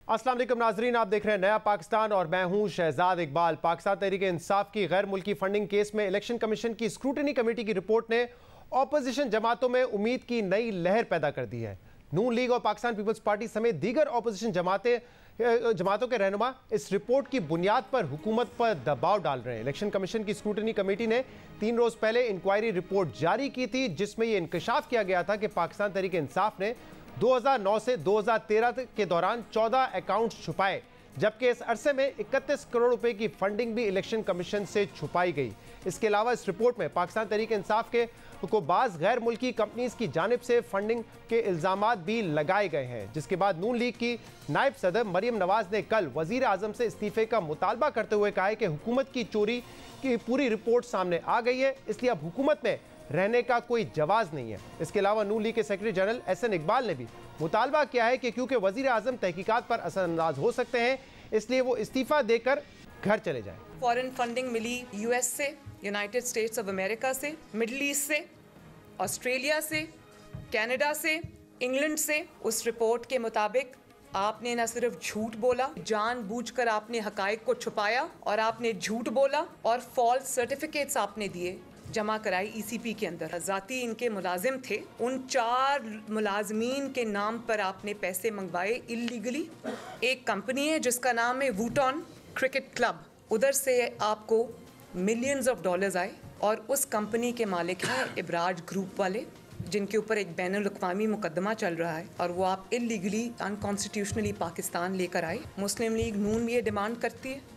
अस्सलाम वालेकुम नाजरीन, आप देख रहे हैं नया पाकिस्तान और मैं हूं शहजाद इकबाल। पाकिस्तान तहरीक-ए-इंसाफ की गैर मुल्की फंडिंग केस में इलेक्शन कमीशन की स्क्रूटनी कमेटी की रिपोर्ट ने ऑपोजिशन जमातों में उम्मीद की नई लहर पैदा कर दी है। नून लीग और पाकिस्तान पीपल्स पार्टी समेत दीगर ऑपोजिशन जमातों के रहनुमा इस रिपोर्ट की बुनियाद पर हुकूमत पर दबाव डाल रहे हैं। इलेक्शन कमीशन की स्क्रूटनी कमेटी ने 3 रोज पहले इंक्वायरी रिपोर्ट जारी की थी, जिसमें यह इंकशाफ किया गया था कि पाकिस्तान तहरीक-ए-इंसाफ ने 2009 से 2013 के दौरान 14 अकाउंट्स छुपाए, जबकि इस अरसे में 31 करोड़ रुपए की फंडिंग भी इलेक्शन कमीशन से छुपाई गई। इसके अलावा इस रिपोर्ट में पाकिस्तान तहरीक-ए-इंसाफ के को बाज़ गैर मुल्की कंपनीज की जानिब से फंडिंग के इल्जामात भी लगाए गए हैं, जिसके बाद नून लीग की नायब सदर मरियम नवाज ने कल वजीर आजम से इस्तीफे का मुतालबा करते हुए कहा है कि हुकूमत की चोरी की पूरी रिपोर्ट सामने आ गई है, इसलिए अब हुकूमत में रहने का कोई जवाज नहीं है। इसके अलावा नून लीग के सेक्रेटरी जनरल एहसन इकबाल ने भी मुतालबा किया है कि क्योंकि वजीर आजम तहकीकात पर असरअंदाज हो सकते हैं, इसलिए वो इस्तीफा देकर घर चले जाएं। फॉरेन फंडिंग मिली यूएस से, यूनाइटेड स्टेट्स ऑफ अमेरिका से, मिडल ईस्ट से, ऑस्ट्रेलिया से, कनाडा से, इंग्लैंड से। उस रिपोर्ट के मुताबिक आपने न सिर्फ झूठ बोला, जानबूझकर आपने हकायक को छुपाया और आपने झूठ बोला और फॉल्स सर्टिफिकेट्स आपने दिए, जमा कराई ईसीपी के अंदर। जाती इनके मुलाजिम थे, उन 4 मुलाजमीन के नाम पर आपने पैसे मंगवाए इल्लीगली। एक कंपनी है जिसका नाम है वूटॉन क्रिकेट क्लब, उधर से आपको मिलियंस ऑफ डॉलर्स आए और उस कंपनी के मालिक हैं इब्राज ग्रुप वाले, जिनके ऊपर एक बैनुल-अक़वामी मुकदमा चल रहा है और वो आप इल्लीगली अनकॉन्स्टिट्यूशनली पाकिस्तान लेकर आए। मुस्लिम लीग नून भी ये डिमांड करती है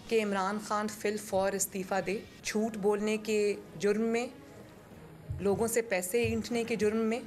कि इमरान खान फिल फौर इस्तीफ़ा दे। झूठ बोलने के जुर्म में, लोगों से पैसे ऐंठने के जुर्म में,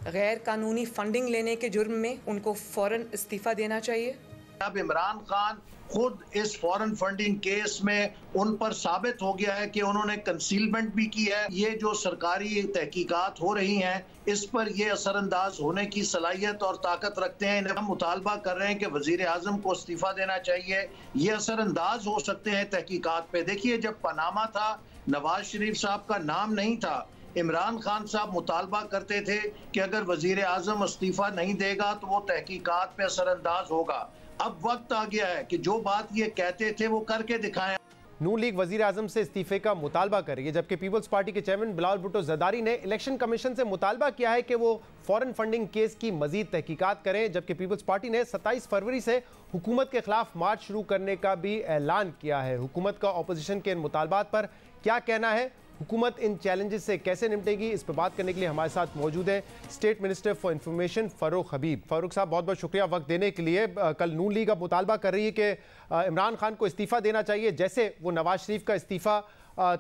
गैर कानूनी फंडिंग लेने के जुर्म में उनको फ़ौरन इस्तीफ़ा देना चाहिए। अब इमरान खान खुद इस फॉरेन फंडिंग केस में उन पर साबित हो गया है कि उन्होंने कंसीलमेंट भी की है। ये जो सरकारी तहकीकात हो रही हैं, इस पर ये असरअंदाज होने की सलाहियत और ताकत रखते हैं। हम मुतालबा कर रहे हैं कि वजीर आजम को इस्तीफा देना चाहिए। ये असरअंदाज हो सकते हैं तहकीकात पे। देखिए, जब पनामा था, नवाज शरीफ साहब का नाम नहीं था। इमरान खान साहब मुतालबा करते थे कि अगर वजीर आजम इस्तीफा नहीं देगा तो वो तहकीकात पे असरअंदाज होगा। अब वक्त आ गया है कि जो बात ये कहते थे वो करके दिखाएं। नून लीग वजीर आजम से इस्तीफे का मुतालबा कर रही है, जबकि पीपल्स पार्टी के चेयरमैन बिलावल भुट्टो जरदारी ने इलेक्शन कमीशन से मुतालबा किया है कि वो फॉरेन फंडिंग केस की मजीद तहकीकात करें। जबकि पीपल्स पार्टी ने 27 फरवरी से हुकूमत के खिलाफ मार्च शुरू करने का भी ऐलान किया है। हुकूमत का अपोजिशन के इन मुतालबात पर क्या कहना है, हुकूमत इन चैलेंजेस से कैसे निपटेगी, इस पर बात करने के लिए हमारे साथ मौजूद हैं state minister for information Farooq Habib. Farooq साहब, बहुत बहुत शुक्रिया वक्त देने के लिए। कल नून लीग अब मुतालबा कर रही है कि इमरान खान को इस्तीफ़ा देना चाहिए, जैसे वो नवाज शरीफ का इस्तीफ़ा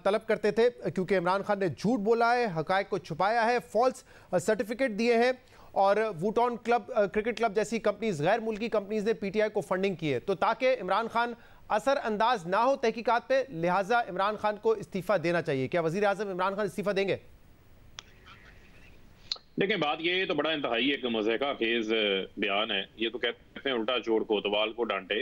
तलब करते थे, क्योंकि इमरान खान ने झूठ बोला है, हकायक को छुपाया है, फॉल्स सर्टिफिकेट दिए हैं और वूटॉन क्रिकेट क्लब जैसी कंपनीज, गैर मुल्की कंपनीज ने पीटीआई को फंडिंग की है। तो ताकि इमरान खान असर अंदाज ना हो तहकीकात पे, लिहाजा इमरान खान को इस्तीफा देना चाहिए। क्या वजीर आजम इमरान खान इस्तीफा देंगे? देखें, बात ये तो बड़ा इंतहाई एक मज़हका खेज बयान है। ये तो कहते हैं उल्टा चोर कोतवाल को डांटे।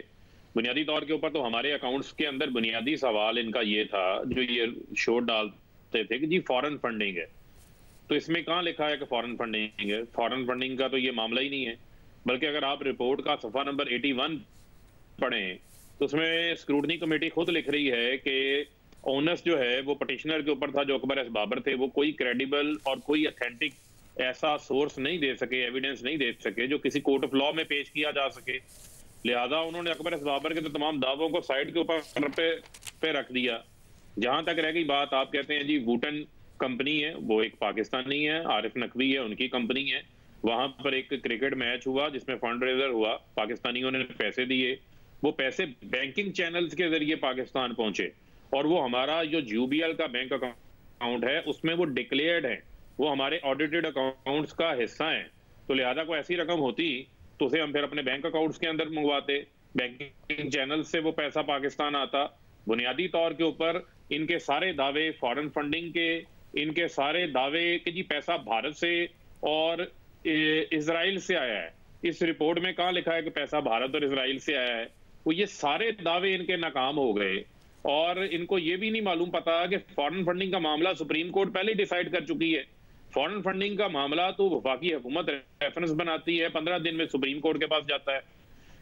बुनियादी तौर के ऊपर तो हमारे अकाउंट्स के अंदर बुनियादी सवाल इनका ये था, जो ये शोर डालते थे कि जी फॉरेन फंडिंग है। तो इसमें कहाँ लिखा है कि फॉरेन फंडिंग है? फॉरेन फंडिंग का तो ये मामला ही नहीं है। बल्कि अगर आप रिपोर्ट का सफ़ा नंबर 81 पढ़ें तो उसमें स्क्रूटनी कमेटी खुद लिख रही है कि ओनर्स जो है वो पटिशनर के ऊपर था, जो अकबर एस बाबर थे, वो कोई क्रेडिबल और कोई ऑथेंटिक ऐसा सोर्स नहीं दे सके, एविडेंस नहीं दे सके जो किसी कोर्ट ऑफ लॉ में पेश किया जा सके। लिहाजा उन्होंने अकबर एस बाबर के तो तमाम दावों को साइड के ऊपर पे रख दिया। जहां तक रह गई बात, आप कहते हैं जी वूटन कंपनी है, वो एक पाकिस्तानी है, आरिफ नकवी है, उनकी कंपनी है। वहां पर एक क्रिकेट मैच हुआ जिसमें फंड रेजर हुआ, पाकिस्तानियों ने पैसे दिए, वो पैसे बैंकिंग चैनल्स के जरिए पाकिस्तान पहुंचे और वो हमारा जो यूबीएल का बैंक अकाउंट है उसमें वो डिक्लेयर्ड है, वो हमारे ऑडिटेड अकाउंट्स का हिस्सा है। तो लिहाजा कोई ऐसी रकम होती तो उसे हम फिर अपने बैंक अकाउंट्स के अंदर मंगवाते, बैंकिंग चैनल से वो पैसा पाकिस्तान आता। बुनियादी तौर के ऊपर इनके सारे दावे फॉरेन फंडिंग के, इनके सारे दावे कि जी पैसा भारत से और इजराइल से आया है। इस रिपोर्ट में कहाँ लिखा है कि पैसा भारत और इजराइल से आया है? वो ये सारे दावे इनके नाकाम हो गए और इनको ये भी नहीं मालूम पता कि फॉरेन फंडिंग का मामला सुप्रीम कोर्ट पहले डिसाइड कर चुकी है। फॉरेन फंडिंग का मामला तो वफाकी हुकूमत रेफरेंस बनाती है, 15 दिन में सुप्रीम कोर्ट के पास जाता है।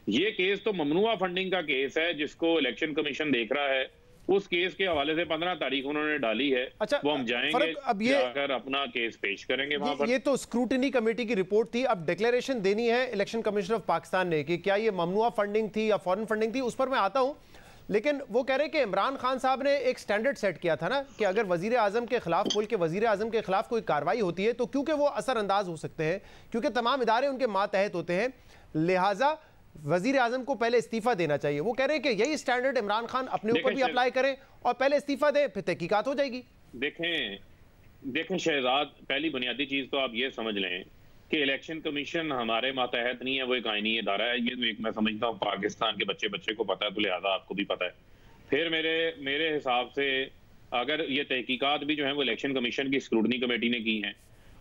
ये केस तो ममनुआ फंडिंग का केस है जिसको इलेक्शन कमीशन देख रहा है। उस केस के हवाले से 15 तारीख उन्होंने डाली है। अच्छा, वो हम जाएंगे, अब ये जाकर अपना केस पेश करेंगे वहां पर। ये तो स्क्रूटिनी कमेटी की रिपोर्ट थी, अब डिक्लेरेशन देनी है इलेक्शन कमीशन ऑफ पाकिस्तान ने कि क्या ये ममनुआ फंडिंग थी या फॉरेन फंडिंग थी, उस पर मैं आता हूं। लेकिन वो कह रहे हैं कि इमरान खान साहब ने एक स्टैंडर्ड सेट किया था ना कि अगर वजीर आजम के खिलाफ, मुल्क के वजीर आजम के खिलाफ कोई कार्रवाई होती है तो क्योंकि वो असरअंदाज हो सकते हैं, क्योंकि तमाम इदारे उनके मातहत होते हैं, लिहाजा वजीर आजम को पहले इस्तीफा देना चाहिए। वो कह रहे हैं कि यही स्टैंडर्ड इमरान खान अपने ऊपर भी अप्लाई करें और पहले इस्तीफा दें, फिर तहकीकात हो जाएगी। देखें शहजाद, पहली बुनियादी चीज तो आप ये समझ लें कि इलेक्शन कमीशन हमारे मातहत नहीं है, वो एक आईनी इदारा है। ये तो एक मैं समझता हूँ पाकिस्तान के बच्चे को पता है, तो लिहाजा आपको भी पता है। फिर मेरे हिसाब से अगर ये तहकीकात भी जो है वो इलेक्शन कमीशन की स्क्रूटनी कमेटी ने की हैं,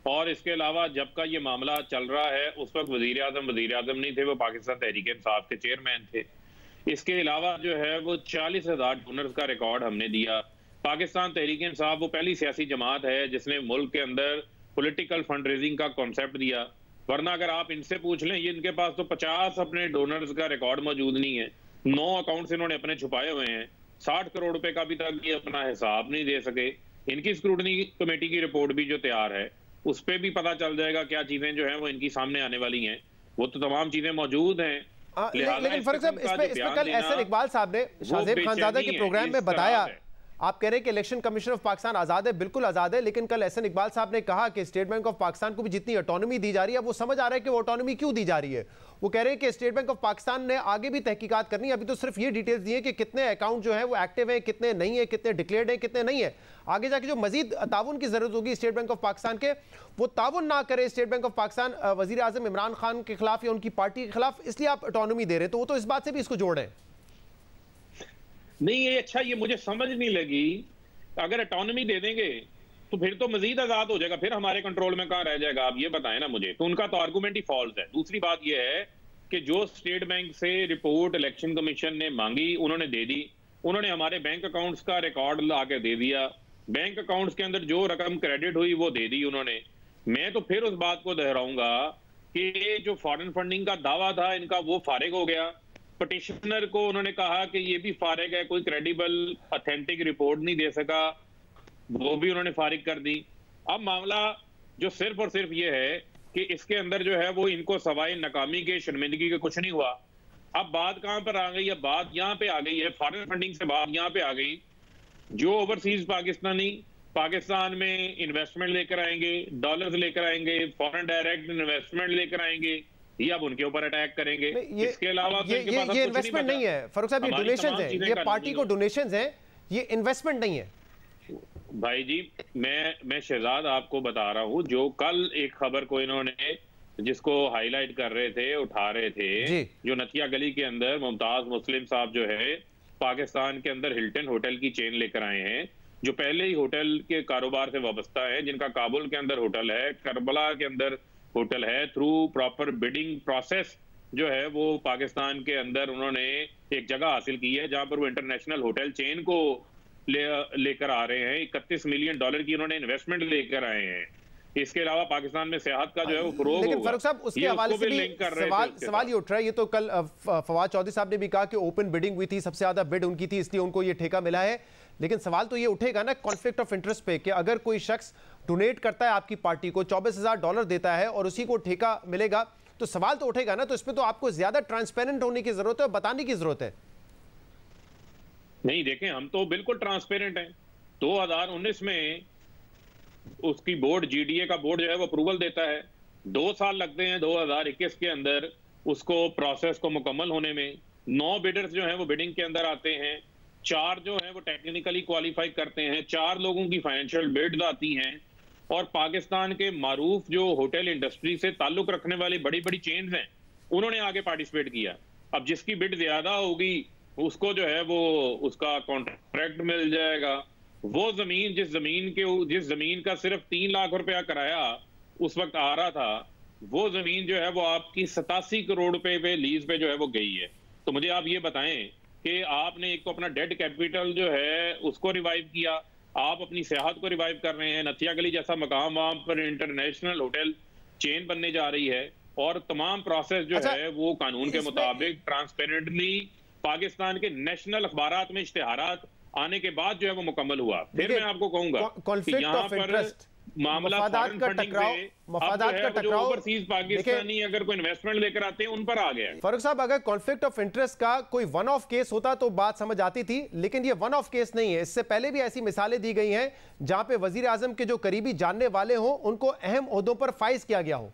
और इसके अलावा जब का ये मामला चल रहा है उस वक्त वजीर आजम नहीं थे, वो पाकिस्तान तहरीक इंसाफ के चेयरमैन थे। इसके अलावा जो है वो 40,000 डोनर्स का रिकॉर्ड हमने दिया। पाकिस्तान तहरीक इंसाफ वो पहली सियासी जमात है जिसने मुल्क के अंदर पॉलिटिकल फंड रेजिंग का कॉन्सेप्ट दिया। वरना अगर आप इनसे पूछ लें, ये इनके पास तो 50 अपने डोनर्स का रिकॉर्ड मौजूद नहीं है। 9 अकाउंट्स इन्होंने अपने छुपाए हुए हैं। 60 करोड़ रुपए का भी तक ये अपना हिसाब नहीं दे सके। इनकी स्क्रूटनी कमेटी की रिपोर्ट भी जो तैयार है उस पर भी पता चल जाएगा क्या चीजें जो हैं वो इनकी सामने आने वाली हैं। वो तो तमाम चीजें मौजूद हैं। लेकिन फर्क साहब, इसमें कल एहसन इकबाल साहब ने शाहजेब खानजादा के प्रोग्राम में बताया, आप कह रहे हैं कि इलेक्शन कमीशन ऑफ पाकिस्तान आजाद है, बिल्कुल आजाद है, लेकिन कल एहसन इकबाल साहब ने कहा कि स्टेट बैंक ऑफ पाकिस्तान को भी जितनी ऑटोनॉमी दी जा रही है, वो समझ आ रहा है कि वो ऑटोनॉमी क्यों दी जा रही है। वो कह रहे हैं कि स्टेट बैंक ऑफ पाकिस्तान ने आगे भी तहकीकात करनी है। अभी तो सिर्फ ये डिटेल्स दी है कि कितने अकाउंट जो है वो एक्टिव है, कितने नहीं है, कितने डिक्लेयर्ड है, कितने नहीं है। आगे जाके जो मजीद ताउन की जरूरत होगी स्टेट बैंक ऑफ पाकिस्तान के, वो ताउन ना करे स्टेट बैंक ऑफ पाकिस्तान वजीर आजम इमरान खान के खिलाफ या उनकी पार्टी के खिलाफ, इसलिए आप ऑटोनॉमी दे रहे हैं। तो वो तो इस बात से भी इसको जोड़ रहे हैं। नहीं, ये अच्छा, ये मुझे समझ नहीं लगी। अगर ऑटोनॉमी दे देंगे तो फिर तो मजीद आजाद हो जाएगा, फिर हमारे कंट्रोल में कहां रह जाएगा, आप ये बताएं ना मुझे। तो उनका तो आर्गूमेंट ही फॉल्स है। दूसरी बात ये है कि जो स्टेट बैंक से रिपोर्ट इलेक्शन कमीशन ने मांगी उन्होंने दे दी। उन्होंने हमारे बैंक अकाउंट्स का रिकॉर्ड ला के दे दिया। बैंक अकाउंट्स के अंदर जो रकम क्रेडिट हुई वो दे दी उन्होंने। मैं तो फिर उस बात को दोहराऊंगा कि जो फॉरेन फंडिंग का दावा था इनका वो फारिग हो गया। पिटिशनर को उन्होंने कहा कि ये भी फारिग है, कोई क्रेडिबल ऑथेंटिक रिपोर्ट नहीं दे सका, वो भी उन्होंने फारिग कर दी। अब मामला जो सिर्फ और सिर्फ ये है कि इसके अंदर जो है वो इनको सवाए नाकामी के, शर्मिंदगी के कुछ नहीं हुआ। अब बात कहां पर आ गई? अब बात यहां पे आ गई है, फॉरेन फंडिंग से बात यहां पे आ गई। जो ओवरसीज पाकिस्तानी पाकिस्तान में इन्वेस्टमेंट लेकर आएंगे, डॉलर्स लेकर आएंगे, फॉरेन डायरेक्ट इन्वेस्टमेंट लेकर आएंगे, ये अब उनके ऊपर अटैक करेंगे। इसके अलावा तो ये इन्वेस्टमेंट नहीं है फारूक साहब, ये डोनेशंस हैं, ये पार्टी को डोनेशंस हैं, ये इन्वेस्टमेंट नहीं है। भाई जी, मैं शहजाद आपको बता रहा हूं, जो कल एक खबर को इन्होंने जिसको हाईलाइट कर रहे थे, उठा रहे थे, जो नथिया गली के अंदर मुमताज मुस्लिम साहब जो है पाकिस्तान के अंदर हिल्टन होटल की चेन लेकर आए हैं, जो पहले ही होटल के कारोबार से वाबस्ता है, जिनका काबुल के अंदर होटल है, करबला के अंदर होटल है। थ्रू प्रॉपर बिडिंग प्रोसेस जो है वो पाकिस्तान के अंदर उन्होंने एक जगह हासिल की है जहां पर वो इंटरनेशनल होटल चेन को लेकर आ रहे हैं। $31 मिलियन की उन्होंने इन्वेस्टमेंट लेकर आए हैं। इसके अलावा पाकिस्तान में सेहत का जो है वो फरोग होगा। लेकिन फारूक साहब, उसके हवाले से भी सवाल ये उठ रहा है। ये तो कल फवाद चौधरी साहब ने भी कहा कि ओपन बिडिंग हुई थी, सबसे ज्यादा बिड उनकी थी, इसलिए उनको ये ठेका मिला है। लेकिन सवाल तो ये उठेगा ना कॉन्फ्लिक्ट ऑफ इंटरेस्ट पे कि अगर कोई शख्स डोनेट करता है आपकी पार्टी को, $24,000 देता है और उसी को ठेका मिलेगा, तो सवाल तो उठेगा ना। तो इसमें तो आपको ज्यादा ट्रांसपेरेंट होने की जरूरत है और बताने की जरूरत है। नहीं, देखें, हम तो बिल्कुल ट्रांसपेरेंट हैं। 2019 में उसकी बोर्ड, जीडीए का बोर्ड जो है वो अप्रूवल देता है। 2 साल लगते हैं 2021 के अंदर उसको प्रोसेस को मुकम्मल होने में। 9 बिडर्स जो हैं वो बिडिंग के अंदर आते हैं, 4 जो हैं वो टेक्निकली क्वालिफाई करते हैं, 4 लोगों की फाइनेंशियल बिड्स आती हैं, और पाकिस्तान के मारूफ जो होटल इंडस्ट्री से ताल्लुक रखने वाली बड़ी बड़ी चेन्स हैं उन्होंने आगे पार्टिसिपेट किया। अब जिसकी बिड ज्यादा होगी उसको जो है वो उसका कॉन्ट्रैक्ट मिल जाएगा। वो जमीन जिस जमीन का सिर्फ 3 लाख रुपया किराया उस वक्त आ रहा था, वो जमीन जो है वो आपकी 87 करोड़ रुपए पे लीज पे जो है वो गई है। तो मुझे आप ये बताएं कि आपने एक तो अपना डेड कैपिटल जो है उसको रिवाइव किया, आप अपनी सेहत को रिवाइव कर रहे हैं। नथिया गली जैसा मकाम, वहां पर इंटरनेशनल होटल चेन बनने जा रही है, और तमाम प्रोसेस जो है वो कानून के मुताबिक ट्रांसपेरेंटली पाकिस्तान के नेशनल अखबारात में इश्तिहारात आने के बाद जो है वो मुकम्मल हुआ। फिर मैं आपको कहूंगा कॉन्फ्लिक्ट ऑफ इंटरेस्ट, मामला मफादात का टकराव ओवरसीज पाकिस्तानी अगर कोई इन्वेस्टमेंट लेकर आते हैं उन पर आ गया। फारूक साहब, अगर कॉन्फ्लिक्ट ऑफ इंटरेस्ट का कोई वन ऑफ केस होता तो बात समझ आती थी, लेकिन ये वन ऑफ केस नहीं है। इससे पहले भी ऐसी मिसालें दी गई हैं जहां पे वजीर आजम के जो करीबी जानने वाले हों उनको अहम ओहदों पर फाइज किया गया हो।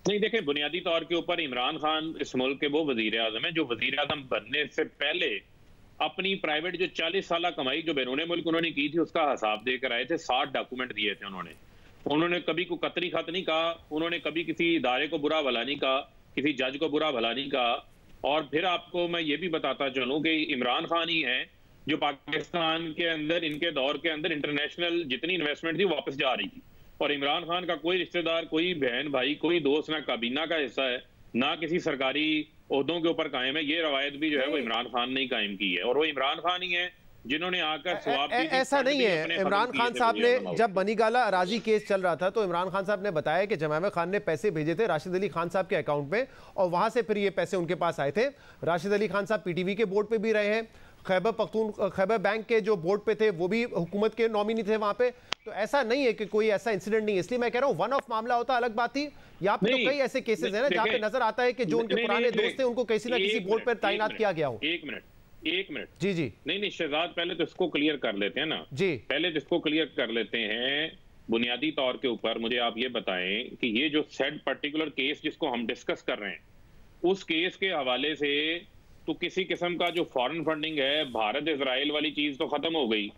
नहीं, देखें, बुनियादी तौर के ऊपर इमरान खान इस मुल्क के वो वजीर आजम है जो वजीर आजम बनने से पहले अपनी प्राइवेट जो 40 साल कमाई जो बैरून मुल्क उन्होंने की थी उसका हिसाब देकर आए थे। 60 डॉक्यूमेंट दिए थे उन्होंने कभी को कतरी खत नहीं कहा, उन्होंने कभी किसी इदारे को बुरा भला नहीं कहा, किसी जज को बुरा भला नहीं कहा। और फिर आपको मैं ये भी बताता चलूं कि इमरान खान ही है जो पाकिस्तान के अंदर इनके दौर के अंदर इंटरनेशनल जितनी इन्वेस्टमेंट थी वापस जा रही थी, और इमरान खान का कोई रिश्तेदार, कोई बहन भाई, कोई दोस्त ना काबीना का हिस्सा है ना किसी सरकारी ओहदों के ऊपर कायम है। ये रवायत भी जो है वो इमरान खान ने कायम की है, और वो इमरान खान ही है जिन्होंने आकर सवाब ऐसा नहीं है। इमरान खान साहब ने जब बनीगाला अराजी केस चल रहा था तो इमरान खान साहब ने बताया कि जमाम खान ने पैसे भेजे थे राशिद अली खान साहब के अकाउंट में, और वहां से फिर ये पैसे उनके पास आए थे। राशिद अली खान साहब पीटीवी के बोर्ड पे भी रहे हैं, खैबर बैंक के जो बोर्ड पे थे वो भी हुकूमत के नॉमिनी थे वहां पे। तो ऐसा नहीं है कि कोई ऐसा इंसिडेंट नहीं है, इसलिए मैं कह रहा हूं वन ऑफ मामला होता अलग बात थी। यहाँ पे तो कई ऐसे केसेस हैं ना जहाँ पे नजर आता है कि जो उनके पुराने दोस्त थे उनको किसी ना किसी बोर्ड पर तैनात किया गया हो। एक मिनट जी जी नहीं शहजाद, पहले तो इसको क्लियर कर लेते हैं ना जी, पहले तो इसको क्लियर कर लेते हैं। बुनियादी तौर के ऊपर मुझे आप ये बताएं कि ये जो सेड पर्टिकुलर केस जिसको हम डिस्कस कर रहे हैं उस केस के हवाले से तो किसी किस्म का जो फॉरेन फंडिंग है भारत इजराइल वाली चीज तो खत्म हो गई,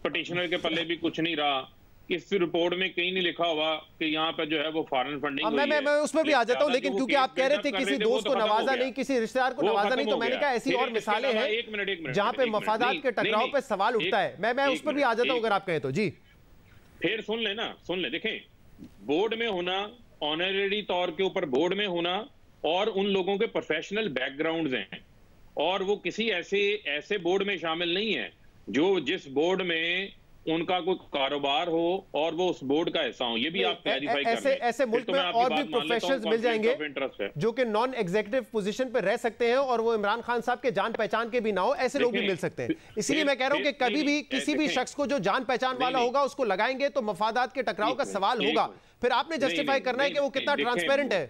पिटिशनर के पल्ले भी कुछ नहीं रहा। इस रिपोर्ट में कहीं नहीं लिखा हुआ कि यहाँ पे जो है वो फॉरेन फंडिंग हुई है। मैं उसमें भी आ जाता हूँ, लेकिन क्योंकि आप कह रहे थे किसी दोस्त को नवाजा नहीं, किसी रिश्तेदार को नवाजा नहीं, तो मैंने कहा ऐसी और मिसालें हैं जहाँ पे मफादात के टकराव पे सवाल उठता है। मैं उस पर भी आ जाता हूँ अगर आप कहें तो। जी फिर सुन ले, देखें, बोर्ड में होना, ऑनरेरी तौर के ऊपर बोर्ड में होना, और उन लोगों के प्रोफेशनल बैकग्राउंड्स हैं, और वो किसी ऐसे बोर्ड में शामिल नहीं है जो जिस बोर्ड में उनका कोई कारोबार हो और वो उस बोर्ड का हिस्सा हो। ये भी आप क्लैरिफाई कर लें। ऐसे मुल्क में और भी प्रोफेशनल्स मिल जाएंगे जो कि नॉन एग्जीक्यूटिव पोजीशन पे रह सकते हैं और वो इमरान खान साहब के जान पहचान के भी ना हो, ऐसे लोग भी मिल सकते हैं। इसीलिए मैं कह रहा हूं कि कभी भी किसी भी शख्स को जो जान पहचान वाला होगा उसको लगाएंगे तो मफादात के टकराव का सवाल होगा। फिर आपने जस्टिफाई करना है कि वो कितना ट्रांसपेरेंट है।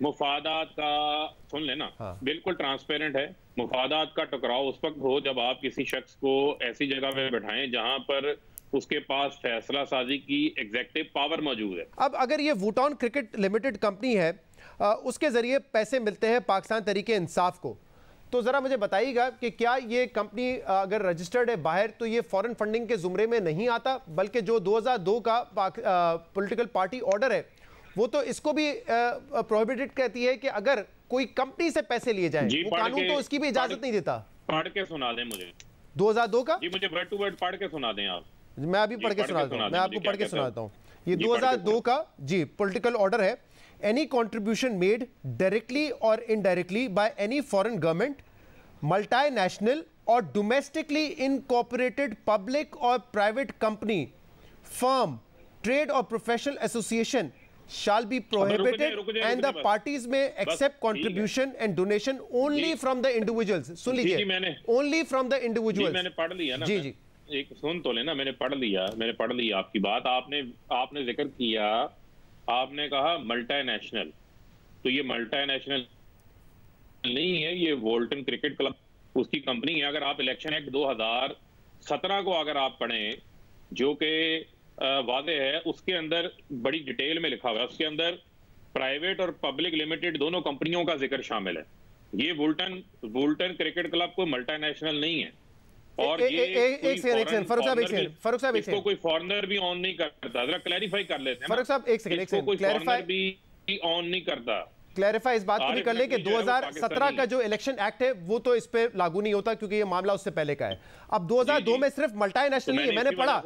मुफादात का सुन लेना, बिल्कुल ट्रांसपेरेंट है। मुफादात का टकराव उस वक्त हो जब आप किसी शख्स को ऐसी जगह पे बैठाएं जहां पर उसके पास फैसला साजी की एग्जेक्टिव पावर मौजूद है। अब अगर ये वुटॉन क्रिकेट लिमिटेड कंपनी है, उसके जरिए पैसे मिलते हैं पाकिस्तान तहरीक इंसाफ को, तो जरा मुझे बताइएगा कि क्या ये कंपनी अगर रजिस्टर्ड है बाहर तो ये फॉरेन फंडिंग के जुमरे में नहीं आता, बल्कि जो 2002 का पॉलिटिकल पार्टी ऑर्डर है वो तो इसको भी प्रोहिबिटेड कहती है कि अगर कोई कंपनी से पैसे लिए जाएं, वो कानून तो उसकी भी इजाजत नहीं देता। पढ़ के सुना दें मुझे 2002 का। जी मुझे वर्ड टू वर्ड पढ़ के सुना दें आप। मैं अभी पढ़ के सुनाता हूँ, मैं आपको पढ़ के सुनाता हूँ। ये 2002 का जी पॉलिटिकल ऑर्डर है। एनी कॉन्ट्रीब्यूशन मेड डायरेक्टली और indirectly by any foreign government, multinational और डोमेस्टिकली इनकॉर्पोरेटेड पब्लिक और प्राइवेट कंपनी, फर्म, ट्रेड और professional association shall be prohibited and the parties may accept contribution and donation only from the individuals। सुन लीजिए, only from the individuals। मैंने पढ़ लिया ना, जी जी एक सुन तो लेना, मैंने पढ़ लिया आपकी बात। आपने जिक्र किया, आपने कहा मल्टीनेशनल, तो ये मल्टीनेशनल नहीं है, ये वोल्टन क्रिकेट क्लब उसकी कंपनी है। अगर आप इलेक्शन एक्ट 2017 को अगर आप पढ़ें जो कि वादे है, उसके अंदर बड़ी डिटेल में लिखा हुआ है, उसके अंदर प्राइवेट और पब्लिक लिमिटेड दोनों कंपनियों का जिक्र शामिल है। ये वुल्टन क्रिकेट क्लब कोई मल्टीनेशनल नहीं है, और एक सेकंड फारूक साहब इसको कोई फॉरेनर भी ऑन नहीं करता। जरा क्लैरिफाई कर लेते हैं फारूक साहब, एक सेकंड कोई फॉरेनर भी ऑन नहीं करता। क्लैरिफाई इस बात को भी कर ले कि 2017 का जो इलेक्शन एक्ट है वो तो इस पे लागू नहीं होता क्योंकि ये मामला उससे पहले का है। अब 2002 में सिर्फ मल्टीनेशनल नहीं है, मैंने पढ़ा,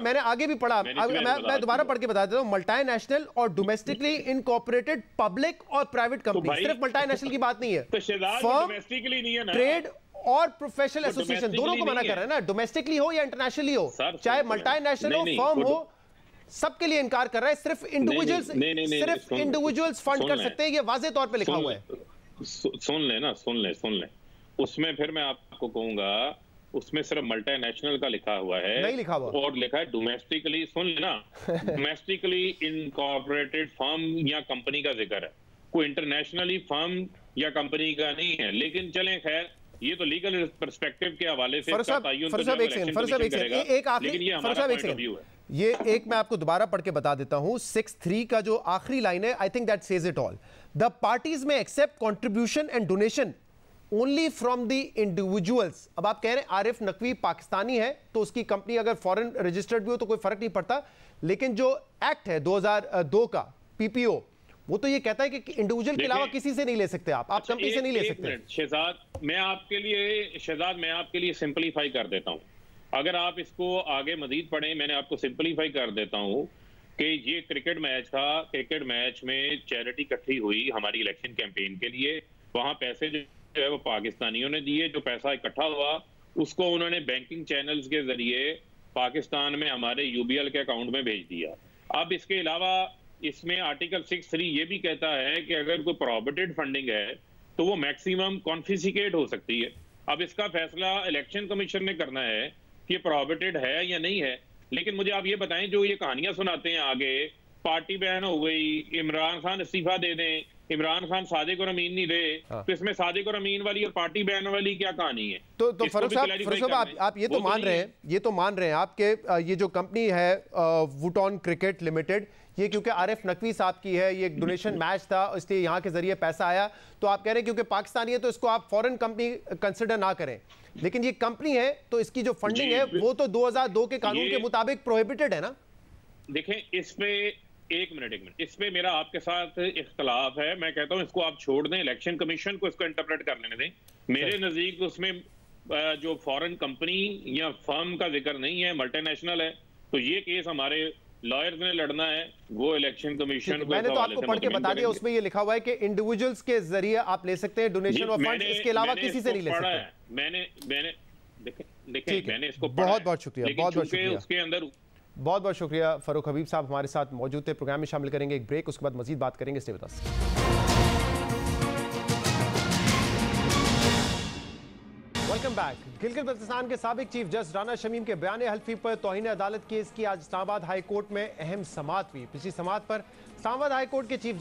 मैंने आगे भी पढ़ा, मैं दोबारा पढ़ के बता देता हूँ। मल्टीनेशनल और डोमेस्टिकली इनकॉर्पोरेटेड पब्लिक और प्राइवेट कंपनी, सिर्फ मल्टीनेशनल की बात नहीं है। फर्म, ट्रेड और प्रोफेशनल एसोसिएशन दोनों को मना कर रहे हैं ना, डोमेस्टिकली हो या इंटरनेशनली हो, चाहे मल्टीनेशनल हो, फर्म हो, सबके लिए इनकार कर रहा है, सिर्फ इंडिविजुअल्स फंड कर सकते हैं, ये वाजे तौर पे लिखा हुआ है। सुन ले, उसमें फिर मैं आपको कहूंगा, उसमें सिर्फ मल्टीनेशनल का लिखा हुआ है, नहीं लिखा हुआ, और लिखा है डोमेस्टिकली, सुन लेना, डोमेस्टिकली इनकॉर्पोरेटेड फर्म या कंपनी का जिक्र है, कोई इंटरनेशनली फर्म या कंपनी का नहीं है। लेकिन चलें, खैर, ये तो लीगल पर्सपेक्टिव के हवाले से ये एक मैं आपको दोबारा पढ़ के बता देता हूं, 6(3) का जो आखिरी लाइन है, I think that says it all. The parties में accept contribution and donation only from the individuals. अब आप कह रहे हैं आरिफ नकवी पाकिस्तानी है तो उसकी कंपनी अगर फॉरेन रजिस्टर्ड भी हो तो कोई फर्क नहीं पड़ता, लेकिन जो एक्ट है 2002 का पीपीओ, वो तो ये कहता है कि इंडिविजुअल के अलावा किसी से नहीं ले सकते, आप कंपनी से नहीं ले सकते। शहजाद, मैं आपके लिए सिंपलीफाई कर देता हूं, अगर आप इसको आगे मजीद पढ़ें, मैंने आपको सिंपलीफाई कर देता हूं कि ये क्रिकेट मैच था, क्रिकेट मैच में चैरिटी इकट्ठी हुई हमारी इलेक्शन कैंपेन के लिए, वहां पैसे जो है वो पाकिस्तानियों ने दिए, जो पैसा इकट्ठा हुआ उसको उन्होंने बैंकिंग चैनल्स के जरिए पाकिस्तान में हमारे यूबीएल के अकाउंट में भेज दिया। अब इसके अलावा इसमें आर्टिकल 6(3) ये भी कहता है कि अगर कोई प्रोहिबिटेड फंडिंग है तो वो मैक्सिमम कॉन्फिस्केट हो सकती है। अब इसका फैसला इलेक्शन कमीशन ने करना है कि प्रोहिबिटेड है या नहीं है। लेकिन मुझे आप ये बताएं, जो ये कहानियां सुनाते हैं आगे, पार्टी बैन हो गई, इमरान खान इस्तीफा दे दें, इमरान खान सादिक और अमीन नहीं रहे, तो इसमें सादिक और अमीन वाली और पार्टी बैन वाली क्या कहानी है? तो फरूख साहब आप ये तो मान रहे हैं आपके ये जो कंपनी है वुटॉन क्रिकेट लिमिटेड, ये क्योंकि आरिफ नकवी साहब की है, ये एक डोनेशन मैच था इसलिए यहाँ के जरिए पैसा आया, तो आप कह रहे हैं क्योंकि पाकिस्तानी है तो इसको आप फॉरेन कंपनी कंसिडर ना करें, लेकिन ये कंपनी है तो इसकी जो फंडिंग है वो तो 2002 के कानून के मुताबिक प्रोहिबिटेड है ना। देखें, इस पे एक मिनट, इस पे मेरा आपके साथ इख्तलाफ है। मैं कहता हूं इसको आप छोड़ दें, इलेक्शन कमीशन को इसको इंटरप्रेट कर लेने दें। मेरे नजदीक उसमें जो फॉरेन कंपनी या फर्म का जिक्र नहीं है, मल्टीनेशनल है, तो ये केस हमारे लॉयर्स ने लड़ना है, वो इलेक्शन कमीशन को। मैंने तो आपको पढ़ के बता दिया, उसमें ये लिखा हुआ है कि इंडिविजुअल्स के जरिए आप ले सकते हैं डोनेशन और फंड, इसके अलावा किसी से नहीं ले सकते। मैंने देखें, मैंने इसको बहुत शुक्रिया, उसके अंदर बहुत शुक्रिया फरूक हबीब साहब हमारे साथ मौजूद थे। प्रोग्राम में शामिल करेंगे एक ब्रेक, उसके बाद मजीद बात करेंगे। Stay with us. Welcome back. Gilgit Baltistan के साबिक चीफ जस्टिस राना शमीम के बयान हल्फी पर तौहीन अदालत केस की आज इस्लामाबाद हाई कोर्ट में अहम समाअत हुई। पिछली समाअत पर इस्लामाबाद हाई कोर्ट के चीफ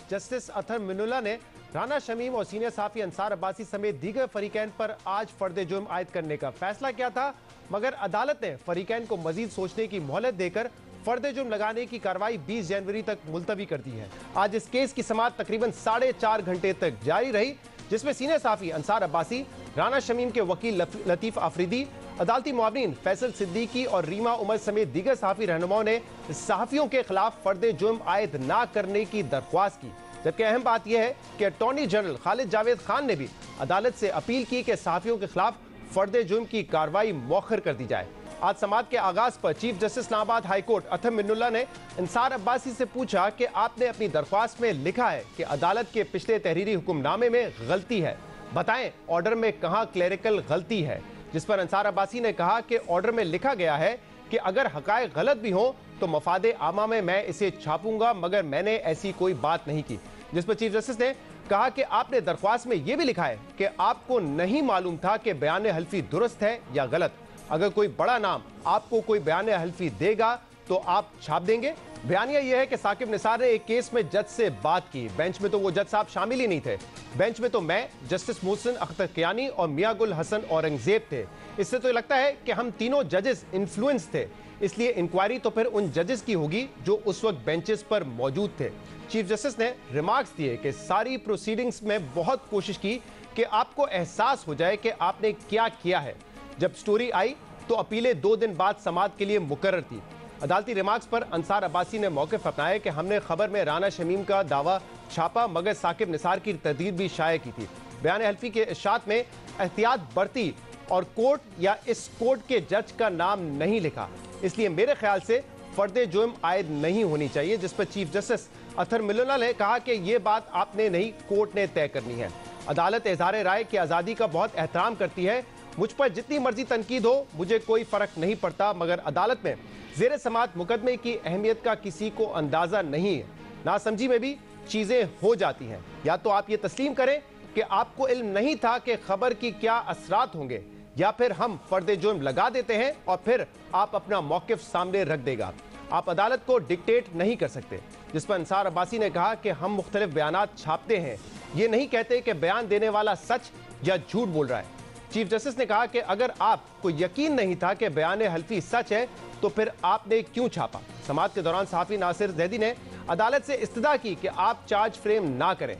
जस्टिस अतर मिनुल्लाह ने राना शमीम और सीनियर साफी अंसार अब्बासी समेत दीगर फरीकैन पर आज फर्द जुर्म आयद करने का फैसला किया था, मगर अदालत ने फरीकैन को मजीद सोचने की मोहलत देकर फर्द जुर्म लगाने की कार्रवाई 20 जनवरी तक मुलतवी कर दी है। आज इस केस की समाअत तकरीबन 4.5 घंटे तक जारी रही, जिसमें सीनियर साफी अंसार अब्बासी, राना शमीम के वकील लतीफ आफरीदी, अदालती मुआवनीन फैसल सिद्दीकी और रीमा उमर समेत दीगर सहाफ़ी रहनुमाओं ने सहाफ़ियों के खिलाफ फर्द जुर्म आयद ना करने की दरख्वास्त की। जबकि अहम बात यह है कि अटॉर्नी जनरल खालिद जावेद खान ने भी अदालत से अपील की कि सहाफ़ियों के खिलाफ फर्द जुर्म की कार्रवाई मौखर कर दी जाए। आज समाअत के आगाज पर chief justice Islamabad high court Athar Minallah ने अंसार अब्बासी से पूछा कि आपने अपनी दरख्वास्त में लिखा है कि अदालत के पिछले तहरीरी हुक्मनामे में गलती है, बताएं ऑर्डर में कहां क्लेरिकल गलती है। जिस पर अंसार अब्बासी ने कहा कि ऑर्डर में लिखा गया है कि अगर हकायक गलत भी हो तो मफादे आमा में मैं इसे छापूंगा, मगर मैंने ऐसी कोई बात नहीं की। जिस पर चीफ जस्टिस ने कहा कि आपने दरख्वास्त में यह भी लिखा है कि आपको नहीं मालूम था कि बयान हल्फी दुरुस्त है या गलत। अगर कोई बड़ा नाम आपको कोई बयान हल्फी देगा तो आप छाप देंगे। बयानिया यह है कि साकिब निसार ने एक केस में जज से बात की, बेंच में तो वो जज साहब शामिल ही नहीं थे। बेंच में तो मैं, जस्टिस मोहसिन अख्तर कियानी और मियां गुल हसन औरंगजेब थे। इससे तो लगता है कि हम तीनों जजेस इन्फ्लुएंस थे, इसलिए इंक्वायरी तो फिर उन जजेस की होगी जो उस वक्त बेंचेस पर मौजूद थे। चीफ जस्टिस ने रिमार्क्स दिए कि सारी प्रोसीडिंग्स में बहुत कोशिश की कि आपको एहसास हो जाए कि आपने क्या किया है। जब स्टोरी आई तो अपीलें 2 दिन बाद समाअत के लिए मुकर्रर थी। अदालती रिमार्क्स पर अंसार अब्बासी ने मौक़िफ़ अपनाया कि हमने खबर में राना शमीम का दावा छापा, मगर साकिब निसार की तदीर भी शाया की थी। बयान हल्फी के इशात में एहतियात बरती और कोर्ट या इस कोर्ट के जज का नाम नहीं लिखा, इसलिए मेरे ख्याल से फर्द जुर्म आयद नहीं होनी चाहिए। जिस पर चीफ जस्टिस अतर मिनुल्लाह ने कहा कि यह बात आपने नहीं, कोर्ट ने तय करनी है। अदालत इज़हार राय की आज़ादी का बहुत एहतराम करती है, मुझ पर जितनी मर्जी तनकीद हो मुझे कोई फर्क नहीं पड़ता, मगर अदालत में ज़ेरे समाअत मुकदमे की अहमियत का किसी को अंदाजा नहीं है। नासमझी में भी चीजें हो जाती हैं। या तो आप ये तस्लीम करें कि आपको इल्म नहीं था कि खबर की क्या असरात होंगे, या फिर हम फर्द जुर्म लगा देते हैं और फिर आप अपना मौकिफ सामने रख देगा। आप अदालत को डिक्टेट नहीं कर सकते। जिस पर अंसार अब्बासी ने कहा कि हम मुख्तलिफ बयानात छापते हैं, ये नहीं कहते कि बयान देने वाला सच या झूठ बोल रहा है। चीफ जस्टिस ने कहा कि अगर आपको यकीन नहीं था कि बयान हल्फी सच है तो फिर आपने क्यों छापा। समाअत के दौरान सहाफी नासिर जैदी ने अदालत से इस्तदा की कि आप चार्ज फ्रेम ना करें।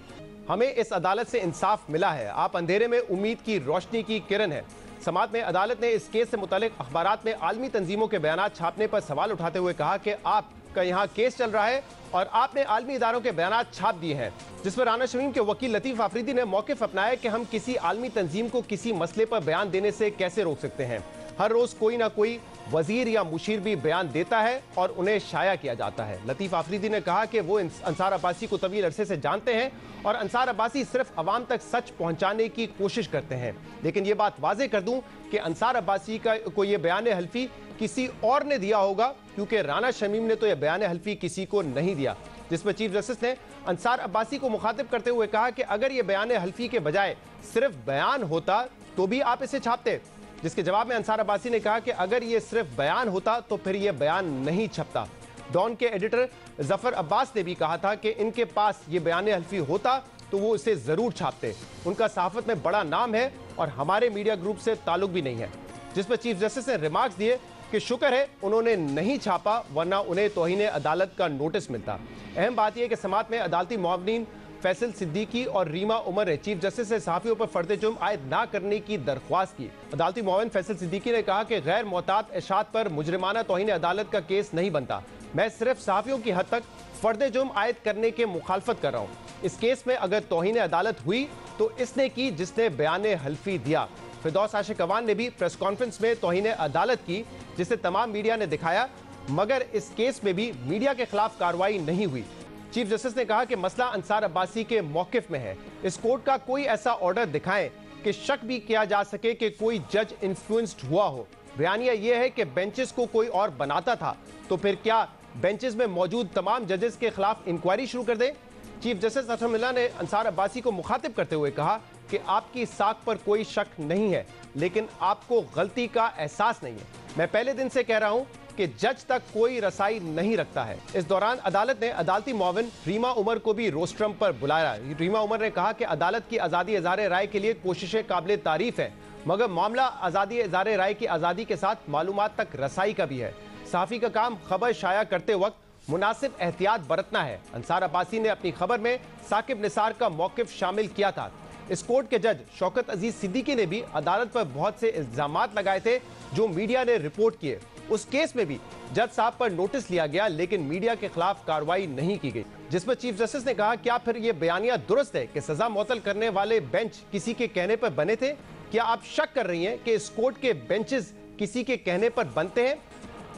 हमें इस अदालत से इंसाफ मिला है, आप अंधेरे में उम्मीद की रोशनी की किरण है। समाअत में अदालत ने इस केस से मुतालिक अखबारात में आलमी तंजीमों के बयानात छापने पर सवाल उठाते हुए कहा कि आपका यहाँ केस चल रहा है और आपने आलमी इदारों के बयानात छाप दिए हैं। जिस पर राना शमीम के वकील लतीफ आफरीदी ने मौकिफ अपनाया कि हम किसी आलमी तंजीम को किसी मसले पर बयान देने से कैसे रोक सकते हैं। हर रोज कोई ना कोई वजीर या मुशीर भी बयान देता है और उन्हें शाया किया जाता है। लतीफ आफरीदी ने कहा कि वो अंसार अब्बासी को तवील अरसे से जानते हैं और अंसार अब्बासी सिर्फ अवाम तक सच पहुंचाने की कोशिश करते हैं। लेकिन ये बात वाजे कर दूं कि अंसार अब्बासी को ये बयान हल्फी किसी और ने दिया होगा, क्योंकि राना शमीम ने तो यह बयान हल्फी किसी को नहीं दिया। जिस पर चीफ जस्टिस ने अंसार अब्बासी को मुखातिब करते हुए कहा कि अगर ये बयान हल्फी के बजाय सिर्फ बयान होता तो भी आप इसे छापते। जिसके जवाब में अंसार अब्बासी ने कहा कि अगर ये सिर्फ बयान होता तो फिर ये बयान नहीं छपता। डॉन के एडिटर जफर अब्बास ने भी कहा था कि इनके पास ये बयान हल्फी होता तो वो इसे जरूर छापते। उनका सहाफत में बड़ा नाम है और हमारे मीडिया ग्रुप से ताल्लुक भी नहीं है। जिस पर चीफ जस्टिस ने रिमार्क्स दिए कि शुक्र है उन्होंने नहीं छापा, वरना उन्हें तौहीन अदालत का नोटिस मिलता। अहम बात यह कि समाअत में अदालती मुआवनीन फैसल सिद्दीकी और रीमा उमर ने चीफ जस्टिस से सहाफियों पर फर्द जुर्म आयद ना करने की दरख्वास्त की। अदालती मुआवन फैसल सिद्दीकी ने कहा कि गैर मोहतात इशात पर मुजरिमाना तौहीन अदालत का केस नहीं बनता। मैं सिर्फ सहाफियों की हद तक फर्द जुर्म आयद करने के मुखालफत कर रहा हूँ। इस केस में अगर तौहीन अदालत हुई तो इसने की जिसने बयान हल्फी दिया। फिरदौस आशिक अवान ने भी प्रेस कॉन्फ्रेंस में तौहीन अदालत की, जिसे तमाम मीडिया ने दिखाया, मगर इस केस में भी मीडिया के खिलाफ कार्रवाई नहीं हुई। चीफ जस्टिस ने कहा कि मसला अंसार अब्बासी के मौकिफ में है। इस कोर्ट का कोई ऐसा ऑर्डर दिखाएं कि शक भी किया जा सके कि कोई जज इन्फ्लुएंस्ड हुआ हो। बयानिया यह है कि बेंचेस को कोई और बनाता था, तो फिर क्या बेंचेस में मौजूद तमाम जजेस के खिलाफ इंक्वायरी शुरू कर दें। चीफ जस्टिस अहमदुल्लाह ने अंसार अब्बासी को मुखातिब करते हुए कहा कि आपकी साख पर कोई शक नहीं है, लेकिन आपको गलती का एहसास नहीं है। मैं पहले दिन से कह रहा हूं कि जज तक कोई रसाई नहीं रखता है। इस दौरान अदालत ने अदालती मुआविन रीमा उमर को भी रोस्ट्रम पर बुलाया। रीमा उमर ने कहा कि अदालत की आज़ादी इज़हार राय के लिए कोशिशें काबिल तारीफ है, मगर मामला आज़ादी इज़हार राय की आज़ादी के साथ मालूमात तक रसाई का भी है। सहाफ़ी का काम खबर शाया करते वक्त मुनासिब एहतियात बरतना है। अंसार अब्बासी ने अपनी खबर में साकिब निसार का मौकिफ शामिल किया था। इस कोर्ट के जज शौकत अजीज सिद्दीकी ने भी अदालत पर बहुत से इल्जामात लगाए थे जो मीडिया ने रिपोर्ट किए। उस केस में भी जज साहब पर नोटिस लिया गया, लेकिन मीडिया के खिलाफ कार्रवाई नहीं की गई। जिस पर चीफ जस्टिस ने कहा, क्या फिर यह बयानिया दुरुस्त है कि सजा मुअत्तल करने वाले बेंच किसी के कहने पर बने थे? क्या आप शक कर रही हैं कि इस कोर्ट के बेंचेस किसी के कहने पर बनते हैं?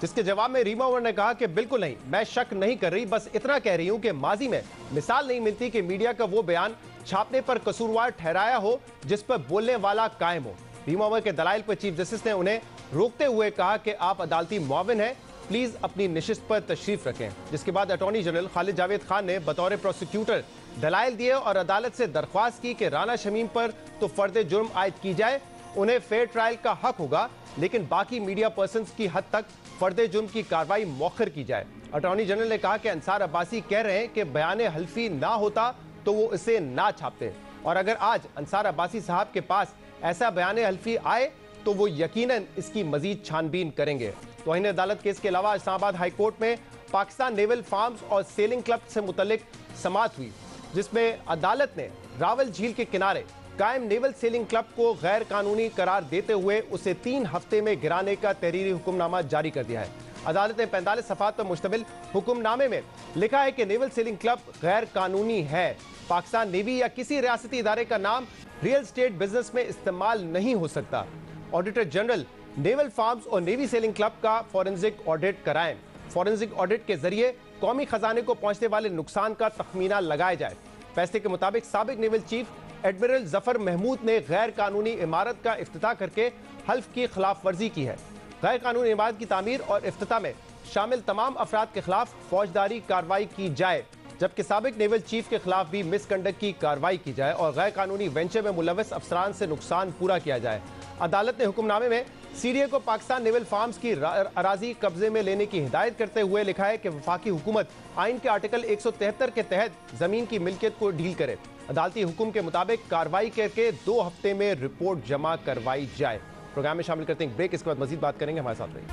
जिसके जवाब में रीमा उमर ने कहा कि बिल्कुल नहीं, मैं शक नहीं कर रही, बस इतना कह रही हूं कि माजी में मिसाल नहीं मिलती कि मीडिया का वो बयान छापने पर कसूरवार ठहराया हो जिस पर बोलने वाला कायम हो। रीमा उमर के दलाइल पर चीफ जस्टिस ने उन्हें रोकते हुए कहा कि आप अदालती मुआविन हैं, प्लीज अपनी निशिस्त पर तशरीफ रखें। जिसके बाद अटॉर्नी जनरल खालिद जावेद खान ने बतौर प्रोसिक्यूटर दलाइल दिए और अदालत से दरख्वास्त की कि राना शमीम पर तो फर्द जुर्म आयद की जाए, उन्हें फेयर ट्रायल का हक होगा, लेकिन बाकी मीडिया पर्सन की हद तक फर्द जुर्म की कार्रवाई मौखर की जाए। अटॉर्नी जनरल ने कहा कि अंसार अब्बासी कह रहे हैं कि बयान हल्फी ना होता तो वो इसे ना छापते, और अगर आज अंसार अब्बासी साहब के पास ऐसा बयान हल्फी आए तो वो यकीनन इसकी मजीद छानबीन करेंगे। तौहीन अदालत केस के अलावा इस्लामाबाद हाई कोर्ट में पाकिस्तान नेवल फार्म्स और सेलिंग क्लब से मुतल्लिक समाअत हुई, जिसमें अदालत ने रावल झील के किनारे कायम नेवल सेलिंग क्लब को गैर कानूनी करार देते हुए उसे 3 हफ्ते में गिराने का तहरीरी हुक्मनामा जारी कर दिया है। अदालत ने 45 सफ़ात पर मुश्तमिल हुक्मनामे में लिखा है कि नेवल सेलिंग क्लब गैर कानूनी है। पाकिस्तान नेवी या किसी रियासती इदारे का नाम रियल स्टेट बिजनेस में इस्तेमाल नहीं हो सकता। ऑडिटर जनरल नेवल फार्म्स और नेवी सेलिंग क्लब का फॉरेंसिक ऑडिट कराएं। फॉरेंसिक ऑडिट के जरिए कौमी खजाने को पहुंचने वाले नुकसान का तखमीना लगाया जाए। फैसले के मुताबिक साबिक naval chief admiral Zafar Mahmood ने गैर कानूनी इमारत का इफ्तिताह करके हल्फ की खिलाफ वर्जी की है। गैर कानूनी इमारत की तामीर और इफ्तिताह में शामिल तमाम अफराद के खिलाफ फौजदारी कार्रवाई की जाए, जबकि साबिक नेवल चीफ के खिलाफ भी मिसकंडक्ट की कार्रवाई की जाए और गैर कानूनी वेंचर में मुलव्वस अफसरान से नुकसान पूरा किया जाए। अदालत ने हुक्मनामे में सीडीए को पाकिस्तान नेवल फार्म्स की अराजी कब्जे में लेने की हिदायत करते हुए लिखा है कि वफाकी हुकूमत आइन के आर्टिकल 173 के तहत जमीन की मिल्कियत को डील करे। अदालती हुक्म के मुताबिक कार्रवाई करके 2 हफ्ते में रिपोर्ट जमा करवाई जाए। प्रोग्राम में शामिल करते हैं ब्रेक, इसके बाद मजीद बात करेंगे, हमारे साथ रहिए।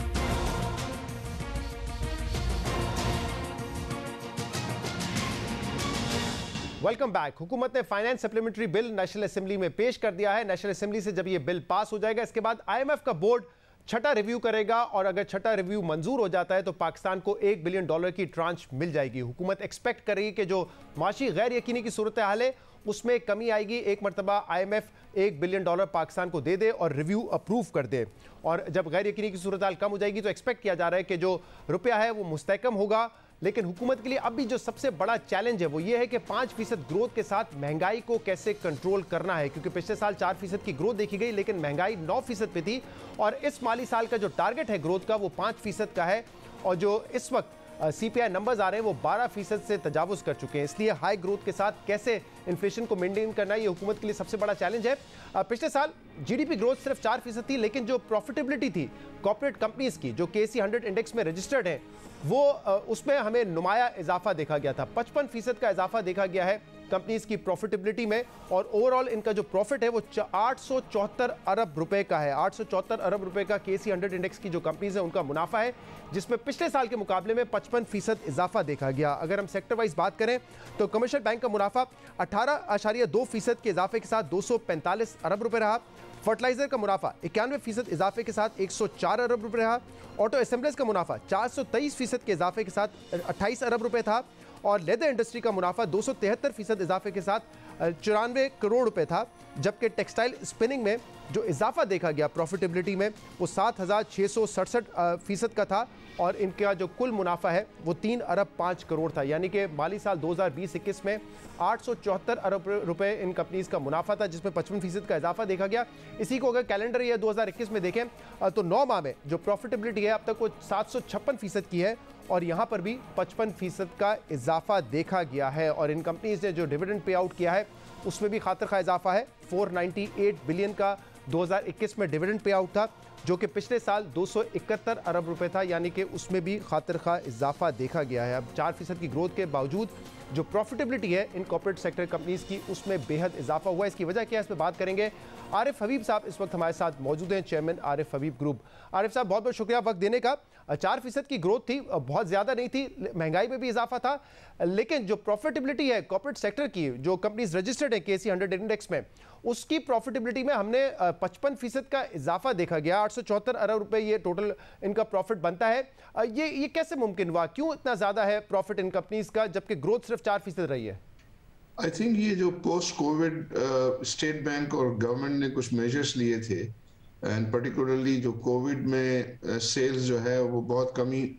Welcome back. हुकूमत ने finance supplementary bill national assembly में पेश कर दिया है। नेशनल असेंबली से जब यह बिल पास हो जाएगा, इसके बाद आईएमएफ का बोर्ड छठा रिव्यू करेगा और अगर छठा रिव्यू मंजूर हो जाता है तो पाकिस्तान को $1 बिलियन की ट्रांच मिल जाएगी। हुकूमत एक्सपेक्ट करेगी कि जो माशी गैर यकीनी की सूरत हाल है उसमें कमी आएगी। एक मरतबा आईएमएफ $1 बिलियन पाकिस्तान को दे दे और रिव्यू अप्रूव कर दे, और जब गैर यकीनी की सूरत हाल कम हो जाएगी तो एक्सपेक्ट किया जा रहा है कि जो रुपया है वो मुस्तहकम होगा। लेकिन हुकूमत के लिए अब भी जो सबसे बड़ा चैलेंज है वो ये है कि 5% ग्रोथ के साथ महंगाई को कैसे कंट्रोल करना है, क्योंकि पिछले साल 4% की ग्रोथ देखी गई लेकिन महंगाई 9% पे थी, और इस माली साल का जो टारगेट है ग्रोथ का वो 5% का है, और जो इस वक्त सीपीआई नंबर्स आ रहे हैं वो 12% से तजावुज कर चुके हैं। इसलिए हाई ग्रोथ के साथ कैसे इन्फ्लेशन को मेंटेन करना ये हुकूमत के लिए सबसे बड़ा चैलेंज है। पिछले साल जीडीपी ग्रोथ सिर्फ 4% थी, लेकिन जो प्रॉफिटेबिलिटी थी कॉर्पोरेट कंपनीज की जो KC 100 इंडेक्स में रजिस्टर्ड है वो उसमें हमें नुमाया इजाफा देखा गया था। 55% का इजाफा देखा गया है कंपनीज की प्रॉफिटेबिलिटी में, और ओवरऑल इनका जो प्रॉफिट है वो 874 अरब रुपए का है। 874 अरब रुपए का KC 100 इंडेक्स की जो कंपनीज है उनका मुनाफा है, जिसमें पिछले साल के मुकाबले में 55% इजाफा देखा गया। अगर हम सेक्टर वाइज बात करें तो कमर्शियल बैंक का मुनाफा 18.2% के इजाफे के साथ 245 अरब रुपए रहा। फर्टिलाइजर का मुनाफा 91% इजाफे के साथ 104 अरब रुपए रहा। ऑटो असेंबलीज का मुनाफा 423% के इजाफे के साथ 28 अरब रुपए था, और लेदर इंडस्ट्री का मुनाफा 273% इजाफे के साथ 94 करोड़ रुपए था। जबकि टेक्सटाइल स्पिनिंग में जो इजाफा देखा गया प्रॉफिटेबिलिटी में वो 7,667% का था, और इनका जो कुल मुनाफा है वो 3 अरब 5 करोड़ था। यानी कि माली साल 2020-21 में 874 अरब रुपए इन कंपनीज का मुनाफा था, जिसमें 55% का इजाफा देखा गया। इसी को अगर कैलेंडर ईयर 2021 में देखें तो 9 माह में जो प्रॉफिटेबिलिटी है अब तक वो 756% की है, और यहाँ पर भी 55% का इजाफा देखा गया है। और इन कंपनीज ने जो डिविडेंड पे आउट किया है उसमें भी खातिर खा इजाफा है। 498 बिलियन का 2021 में डिविडेंड पे आउट था, जो कि पिछले साल 271 अरब रुपए था, यानी कि उसमें भी खातिर खा इजाफा देखा गया है। अब 4% की ग्रोथ के बावजूद जो प्रॉफिटेबिलिटी है इन कॉर्पोरेट सेक्टर कंपनीज की उसमें बेहद इजाफा हुआ है। इसकी वजह क्या है, इस पर बात करेंगे। आरिफ हबीब साहब इस वक्त हमारे साथ मौजूद हैं, चेयरमैन आरिफ हबीब ग्रुप। आरिफ साहब बहुत बहुत शुक्रिया वक्त देने का। 4% की ग्रोथ थी, बहुत ज़्यादा नहीं थी, महंगाई में भी इजाफा था, लेकिन जो प्रॉफिटेबिलिटी है कॉर्पोरेट सेक्टर की जो कंपनीज रजिस्टर्ड है KC 100 इंडेक्स में, उसकी प्रॉफिटेबिलिटी में हमने 55% का इजाफा देखा गया। 874 अरब रुपए ये टोटल इनका प्रॉफिट बनता है। ये कैसे मुमकिन हुआ, क्यों इतना ज़्यादा है प्रॉफिट इन कंपनीज का जबकि ग्रोथ सिर्फ 4% रही है? आई थिंक ये जो पोस्ट कोविड स्टेट बैंक और गवर्नमेंट ने कुछ मेजर्स लिए थे, एंड पर्टिकुलरली जो कोविड में सेल्स जो है वो बहुत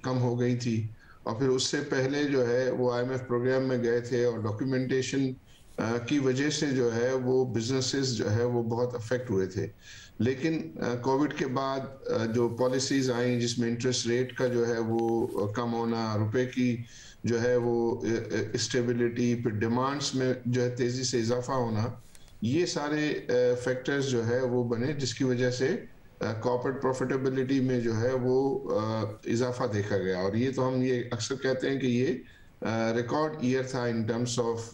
कम हो गई थी, और फिर उससे पहले जो है वो IMF प्रोग्राम में गए थे, और डॉक्यूमेंटेशन की वजह से जो है वो बिजनेसेस जो है वो बहुत अफेक्ट हुए थे। लेकिन कोविड के बाद जो पॉलिसीज आई जिसमें इंटरेस्ट रेट का जो है वो कम होना, रुपए की जो है वो स्टेबिलिटी, फिर डिमांड्स में जो है तेजी से इजाफा होना, ये सारे फैक्टर्स जो है वो बने, जिसकी वजह से कॉर्पोरेट प्रॉफिटेबिलिटी में जो है वो इजाफा देखा गया। और ये तो हम ये अक्सर कहते हैं कि ये रिकॉर्ड ईयर था in terms of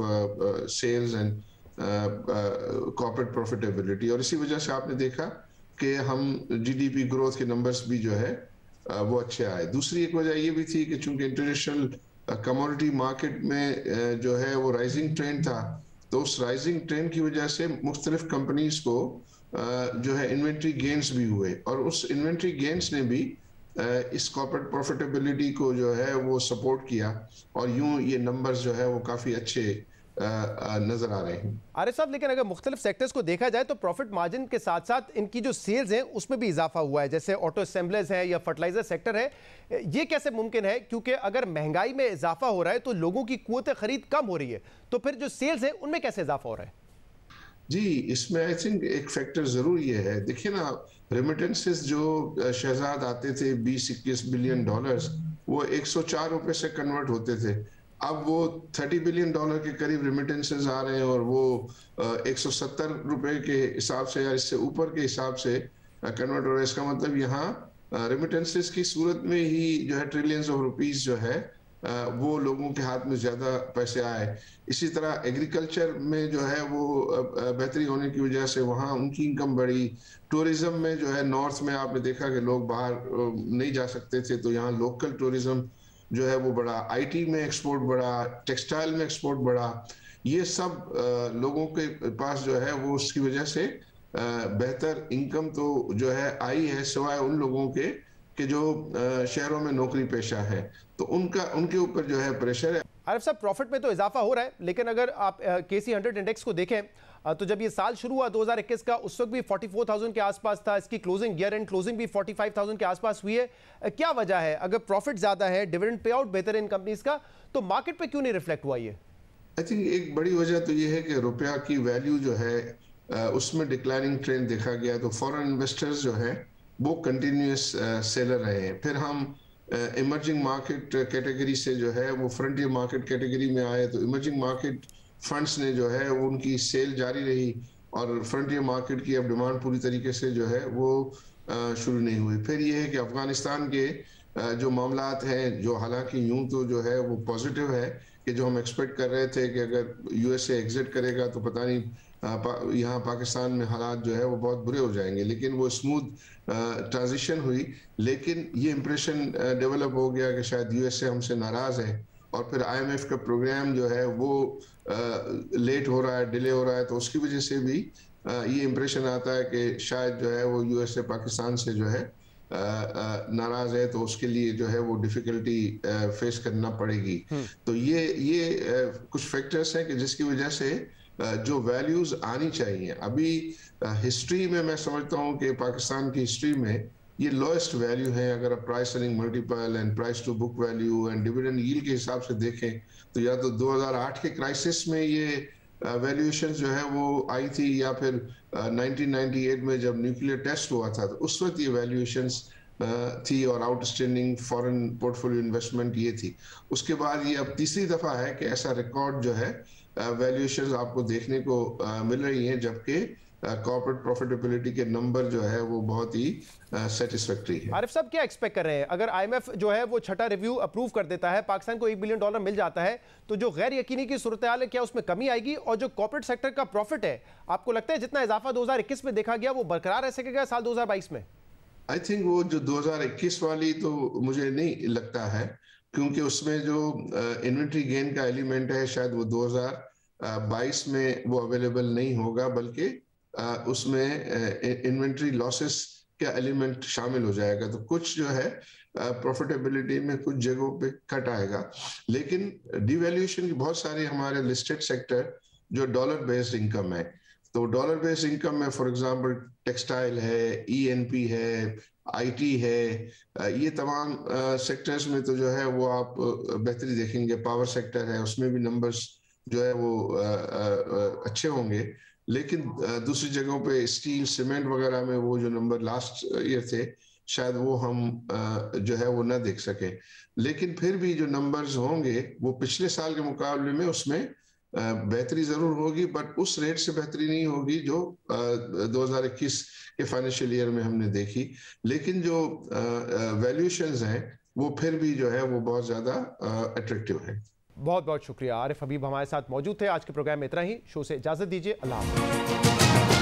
sales and corporate profitability, और इसी वजह से आपने देखा कि हम GDP ग्रोथ के नंबर्स भी जो है वो अच्छे आए। दूसरी एक वजह ये भी थी कि चूंकि इंटरनेशनल कमोडिटी मार्केट में जो है वो राइजिंग ट्रेंड था, तो उस राइजिंग ट्रेंड की वजह से मुख्तलिफ कंपनीज को जो है इन्वेंट्री गेन्स भी हुए, और उस इन्वेंट्री गेन्स ने भी इस कॉर्पोरेट प्रॉफिटेबिलिटी को जो है वो सपोर्ट किया, और यूं ये नंबर्स जो है वो काफ़ी अच्छे नजर आ रहे हैं। आरिफ साहब, लेकिन अगर मुख्तलिफ सेक्टर्स को देखा जाए तो प्रॉफिट मार्जिन के साथ साथ इनकी जो सेल्स हैं उसमें भी इजाफा हुआ है, जैसे ऑटो असेंबलीज है या फर्टिलाइजर सेक्टर है। ये कैसे मुमकिन है, क्योंकि अगर महंगाई में इजाफा हो रहा है तो लोगों की कुव्वत खरीद कम हो रही है, तो फिर जो सेल्स है उनमें कैसे इजाफा हो रहा है? जी, इसमें आई थिंक एक फैक्टर जरूर ये है, देखिए ना, रेमिटेंसेस जो शहजाद आते थे $20-21 बिलियन, वो 104 रुपए से कन्वर्ट होते थे। अब वो $30 बिलियन के करीब रेमिटेंसेस आ रहे हैं और वो 170 रुपए के हिसाब से या इससे ऊपर के हिसाब से कन्वर्ट हो रहा है। इसका मतलब यहाँ रेमिटेंसेस की सूरत में ही जो है ट्रिलियंस ऑफ रुपीस जो है वो लोगों के हाथ में ज्यादा पैसे आए। इसी तरह एग्रीकल्चर में जो है वो बेहतरी होने की वजह से वहाँ उनकी इनकम बढ़ी। टूरिज्म में जो है नॉर्थ में आपने देखा कि लोग बाहर नहीं जा सकते थे, तो यहाँ लोकल टूरिज्म जो है वो बढ़ा। आईटी में एक्सपोर्ट बढ़ा, टेक्सटाइल में एक्सपोर्ट बढ़ा। ये सब लोगों के पास जो है वो उसकी वजह से बेहतर इनकम तो जो है आई है, सिवाय उन लोगों के कि जो शहरों में नौकरी पेशा है, तो उनके ऊपर जो है प्रेशर है। आरिफ साहब, प्रॉफिट में तो इजाफा हो रहा है, लेकिन अगर आप केसी 100 इंडेक्स को देखें तो जब ये साल शुरू हुआ 2021 का, उस वक्त भी 44,000 के आसपास था। इसकी क्लोजिंग, ईयर एंड क्लोजिंग भी 45,000 के आसपास हुई है। क्या वजह है? अगर प्रॉफिट ज्यादा है, डिविडेंड पे आउट बेहतर है इन कंपनीज का, तो मार्केट पे क्यों नहीं रिफ्लेक्ट हुआ ये? आई थिंक एक बड़ी वजह तो ये है कि रुपया की वैल्यू जो है उसमें डिक्लाइनिंग ट्रेंड देखा गया, तो फॉरेन इन्वेस्टर्स जो है वो कंटिन्यूस सेलर रहे हैं। फिर हम इमर्जिंग मार्केट कैटेगरी से जो है वो फ्रंटियर मार्केट कैटेगरी में आए, तो इमर्जिंग मार्केट फंड्स ने जो है वो उनकी सेल जारी रही और फ्रंटियर मार्केट की अब डिमांड पूरी तरीके से जो है वो शुरू नहीं हुई। फिर ये है कि अफगानिस्तान के जो मामलात हैं, जो हालांकि यूं तो जो है वो पॉजिटिव है कि जो हम एक्सपेक्ट कर रहे थे कि अगर यूएसए एग्जिट करेगा तो पता नहीं यहाँ पाकिस्तान में हालात जो है वो बहुत बुरे हो जाएंगे, लेकिन वो स्मूथ ट्रांजिशन हुई। लेकिन ये इम्प्रेशन डेवलप हो गया कि शायद यूएसए हमसे नाराज है, और फिर आईएमएफ का प्रोग्राम जो है वो लेट हो रहा है, डिले हो रहा है, तो उसकी वजह से भी ये इम्प्रेशन आता है कि शायद जो है वो यूएसए पाकिस्तान से जो है नाराज है, तो उसके लिए जो है वो डिफिकल्टी फेस करना पड़ेगी। तो ये कुछ फैक्टर्स हैं कि जिसकी वजह से जो वैल्यूज आनी चाहिए, अभी हिस्ट्री में मैं समझता हूँ कि पाकिस्तान की हिस्ट्री में ये लोएस्ट वैल्यू है। अगर आप price earning multiple and price to book value and dividend yield के हिसाब से देखें, तो या तो 2008 के क्राइसिस में ये वैल्यूएशन जो है वो आई थी, या फिर 1998 में जब न्यूक्लियर टेस्ट हुआ था, तो उस वक्त ये वैल्यूएशंस थी और आउटस्टैंडिंग फॉरेन पोर्टफोलियो इन्वेस्टमेंट ये थी। उसके बाद ये अब तीसरी दफा है कि ऐसा रिकॉर्ड जो है वैल्यूएशंस आपको देखने को मिल रही हैं, जबकि कॉर्पोरेट प्रॉफिटेबिलिटी के नंबर जो है वो बहुत ही सेटिस्फैक्टरी है। आरिफ साहब, क्या एक्सपेक्ट कर रहे हैं? अगर आईएमएफ जो है वो छठा रिव्यू अप्रूव कर देता है, पाकिस्तान को $1 बिलियन मिल जाता है, तो जो गैर यकीनी की सूरत हाल है, क्या उसमें कमी आएगी? और जो कॉर्पोरेट सेक्टर का प्रॉफिट है, आपको लगता है जितना इजाफा 2021 में देखा गया वो बरकरार रह सकेगा साल 2022 में? आई थिंक वो जो 2021 वाली तो मुझे नहीं लगता है, क्योंकि उसमें जो इन्वेंट्री गेन का एलिमेंट है शायद वो 2022 में वो अवेलेबल नहीं होगा, बल्कि उसमें इन्वेंट्री लॉसेस का एलिमेंट शामिल हो जाएगा। तो कुछ जो है प्रॉफिटेबिलिटी में कुछ जगहों पे कट आएगा, लेकिन डिवैल्यूएशन की बहुत सारी हमारे लिस्टेड सेक्टर जो डॉलर बेस्ड इनकम है, तो डॉलर बेस्ड इनकम में फॉर एग्जांपल टेक्सटाइल है, ईएनपी है, आईटी है, ये तमाम सेक्टर्स में तो जो है वो आप बेहतरी देखेंगे। पावर सेक्टर है, उसमें भी नंबर्स जो है वो अच्छे होंगे, लेकिन दूसरी जगहों पे स्टील, सीमेंट वगैरह में वो जो नंबर लास्ट ईयर थे शायद वो हम जो है वो ना देख सके। लेकिन फिर भी जो नंबर्स होंगे वो पिछले साल के मुकाबले में उसमें बेहतरी जरूर होगी, बट उस रेट से बेहतरी नहीं होगी जो 2021 के फाइनेंशियल ईयर में हमने देखी। लेकिन जो वैल्यूएशंस हैं वो फिर भी जो है वो बहुत ज्यादा अट्रैक्टिव है। बहुत बहुत शुक्रिया। आरिफ हबीब हमारे साथ मौजूद थे। आज के प्रोग्राम में इतना ही। शो से इजाजत दीजिए। अल्लाह हाफ़िज़।